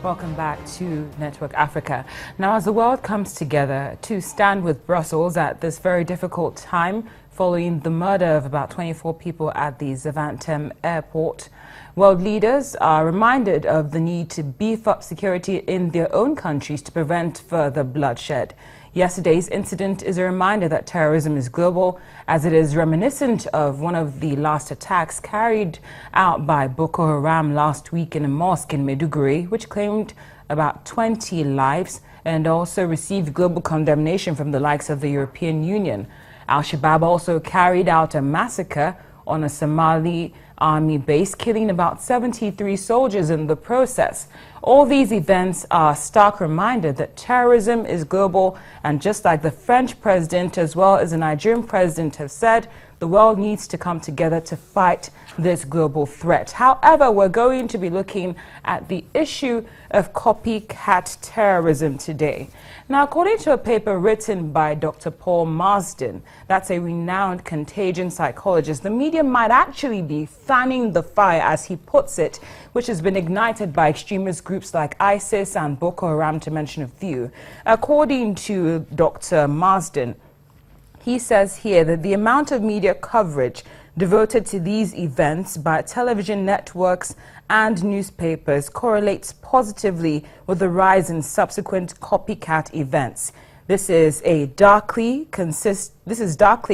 Welcome back to Network Africa. Now, as the world comes together to stand with Brussels at this very difficult time following the murder of about 24 people at the Zaventem airport, world leaders are reminded of the need to beef up security in their own countries to prevent further bloodshed. Yesterday's incident is a reminder that terrorism is global, as it is reminiscent of one of the last attacks carried out by Boko Haram last week in a mosque in Maiduguri, which claimed about 20 lives and also received global condemnation from the likes of the European Union. Al-Shabaab also carried out a massacre on a Somali army base, killing about 73 soldiers in the process. All these events are a stark reminder that terrorism is global, and just like the French president as well as the Nigerian president have said, the world needs to come together to fight this global threat. However, we're going to be looking at the issue of copycat terrorism today. Now, according to a paper written by Dr. Paul Marsden, that's a renowned contagion psychologist, the media might actually be fanning the fire, as he puts it, which has been ignited by extremist groups like ISIS and Boko Haram, to mention a few. According to Dr. Marsden, he says here that the amount of media coverage devoted to these events by television networks and newspapers correlates positively with the rise in subsequent copycat events. This is darkly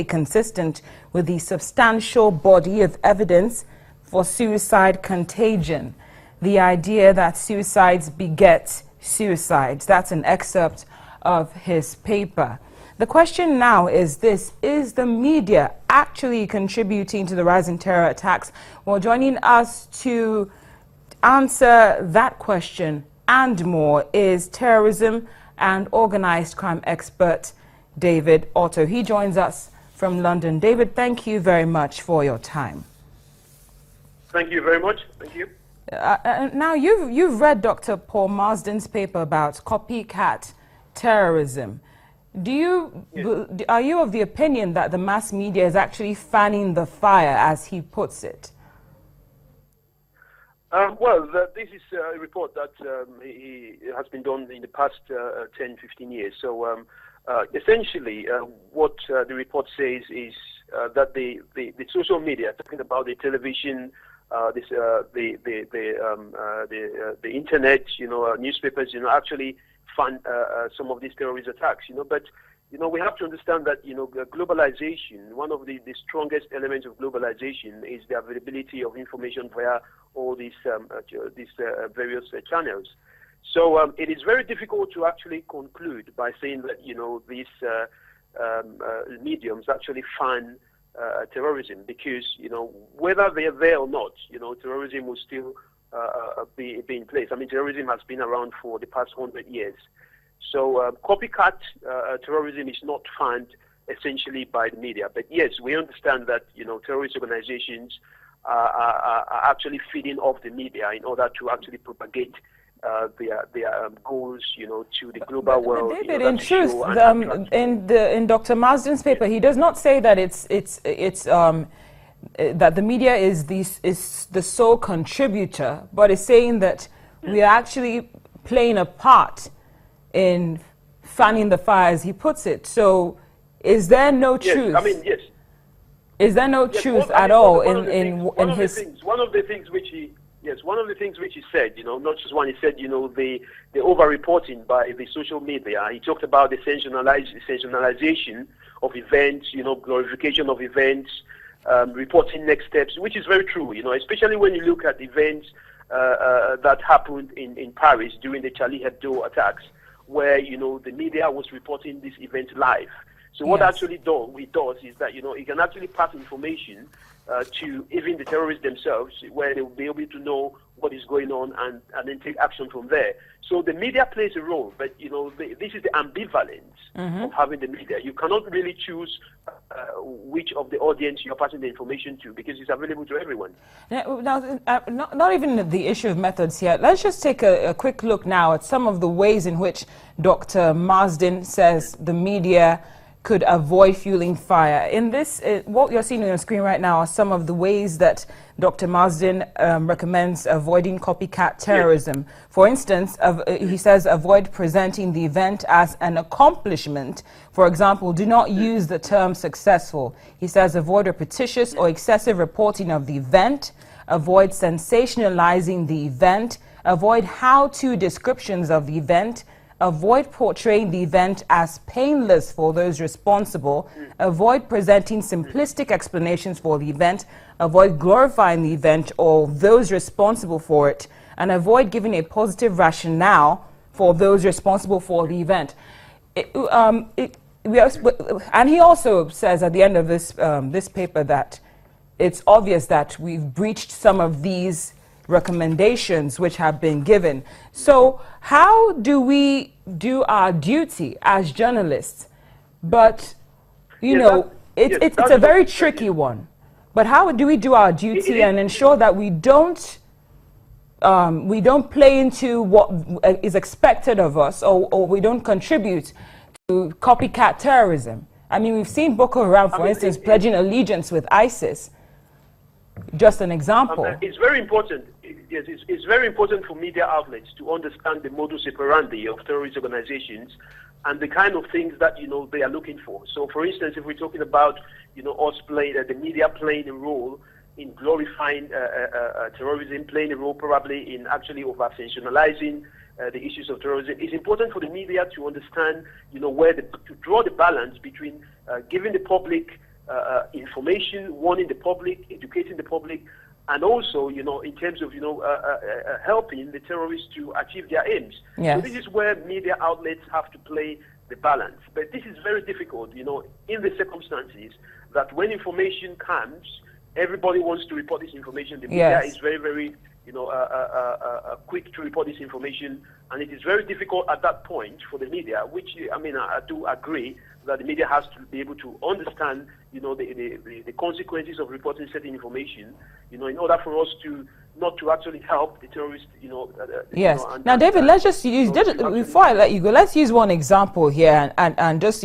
consistent with the substantial body of evidence for suicide contagion. The idea that suicides beget suicides. That's an excerpt of his paper. The question now is this: is the media actually contributing to the rise in terror attacks? Well, joining us to answer that question and more is terrorism and organized crime expert David Otto. He joins us from London. David, thank you very much for your time. Thank you very much. Thank you. Now, you've read Dr. Paul Marsden's paper about copycat terrorism. Are you of the opinion that the mass media is actually fanning the fire, as he puts it? This is a report that he has been done in the past 10, 15 years. So essentially, what the report says is that the social media, talking about the television, the internet, newspapers, actually fund some of these terrorist attacks, but we have to understand that globalization, one of the strongest elements of globalization is the availability of information via all these various channels. So it is very difficult to actually conclude by saying that these mediums actually fund terrorism, because whether they are there or not, terrorism will still be in place. I mean, terrorism has been around for the past 100 years. So copycat terrorism is not funded essentially by the media. But yes, we understand that terrorist organizations are actually feeding off the media in order to actually propagate their goals, to the global world. But David, in truth, in Dr. Marsden's paper, he does not say that that the media is the sole contributor, but is saying that we are actually playing a part in fanning the fire, as he puts it. So, is there no truth? I mean, yes. Is there no truth at all in his? One of the things which he said, not just one. He said, the over-reporting by the social media. He talked about the sensationalization of events, glorification of events. Reporting next steps, which is very true, especially when you look at events that happened in Paris during the Charlie Hebdo attacks, where, the media was reporting this event live. So what actually it does is that, it can actually pass information to even the terrorists themselves, where they will be able to know what is going on and then take action from there. So the media plays a role, but this is the ambivalence of having the media. You cannot really choose which of the audience you're passing the information to, because it's available to everyone. Now, not even the issue of methods here. Let's just take a quick look now at some of the ways in which Dr. Marsden says the media could avoid fueling fire. In this, what you're seeing on your screen right now are some of the ways that Dr. Marsden recommends avoiding copycat terrorism. Yes. For instance, he says avoid presenting the event as an accomplishment. For example, do not use the term successful. He says avoid repetitious or excessive reporting of the event, avoid sensationalizing the event, avoid how-to descriptions of the event, avoid portraying the event as painless for those responsible, avoid presenting simplistic explanations for the event, avoid glorifying the event or those responsible for it, and avoid giving a positive rationale for those responsible for the event. And he also says at the end of this paper that it's obvious that we've breached some of these recommendations which have been given. So how do we do our duty as journalists? But, it's a very tricky one. But how do we do our duty and ensure that we don't play into what is expected of us, or we don't contribute to copycat terrorism? I mean, we've seen Boko Haram, for instance, pledging allegiance with ISIS. Just an example. It's very important. Yes, it's very important for media outlets to understand the modus operandi of terrorist organizations and the kind of things that they are looking for. So, for instance, if we're talking about the media playing a role in glorifying terrorism, playing a role probably in actually over-sensationalizing the issues of terrorism, it's important for the media to understand, to draw the balance between giving the public information, warning the public, educating the public, and also, in terms of, helping the terrorists to achieve their aims. Yes. So this is where media outlets have to play the balance. But this is very difficult, in the circumstances that when information comes, everybody wants to report this information. The media is very, very, quick to report this information, and it is very difficult at that point for the media, which, I do agree that the media has to be able to understand, the consequences of reporting certain information, in order for us not to actually help the terrorists, Yes. Now, David, let's just use, before I let you go, let's use one example here and just,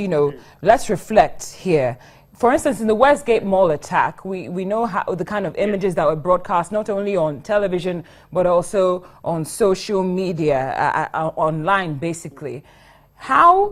let's reflect here. For instance, in the Westgate Mall attack, we know how the kind of images that were broadcast not only on television but also on social media, online, basically. How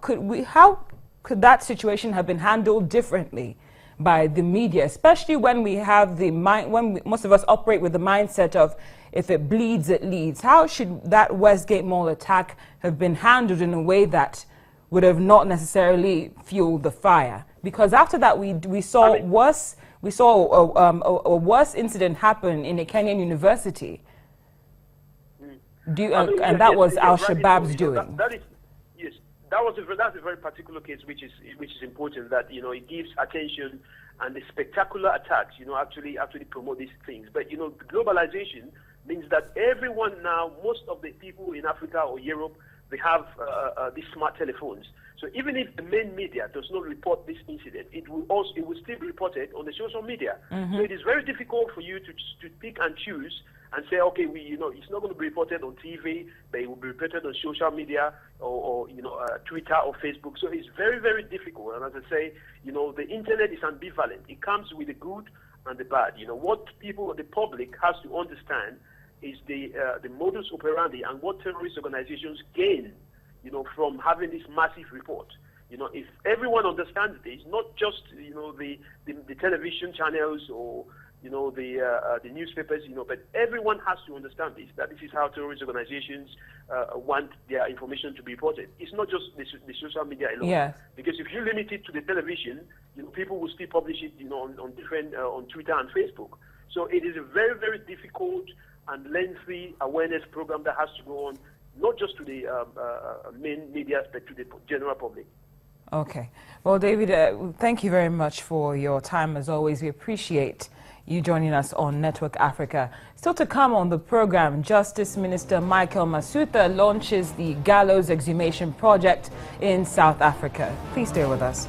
could that situation have been handled differently by the media, especially when we have most of us operate with the mindset of if it bleeds, it leads? How should that Westgate Mall attack have been handled in a way that would have not necessarily fueled the fire? Because after that, we saw a worse incident happen in a Kenyan university. And that was Al-Shabaab's doing. That's a very particular case, which is important. That it gives attention, and the spectacular attacks actually promote these things. But globalization means that everyone now, most of the people in Africa or Europe, they have these smart telephones. So even if the main media does not report this incident, it will still be reported on the social media. Mm-hmm. So it is very difficult for you to pick and choose and say, okay, it's not going to be reported on TV, but it will be reported on social media or Twitter or Facebook. So it's very, very difficult. And as I say, the internet is ambivalent. It comes with the good and the bad. What the public has to understand is the modus operandi and what terrorist organizations gain, from having this massive report. If everyone understands this, not just the television channels or the newspapers, but everyone has to understand this, that this is how terrorist organizations want their information to be reported. It's not just the social media alone. Yes. Because if you limit it to the television, people will still publish it, on different on Twitter and Facebook. So it is a very, very difficult and lengthy awareness program that has to go on, not just to the main media, but to the general public. Okay. Well, David, thank you very much for your time. As always, we appreciate you joining us on Network Africa. Still to come on the program, Justice Minister Michael Masutha launches the Gallows Exhumation Project in South Africa. Please stay with us.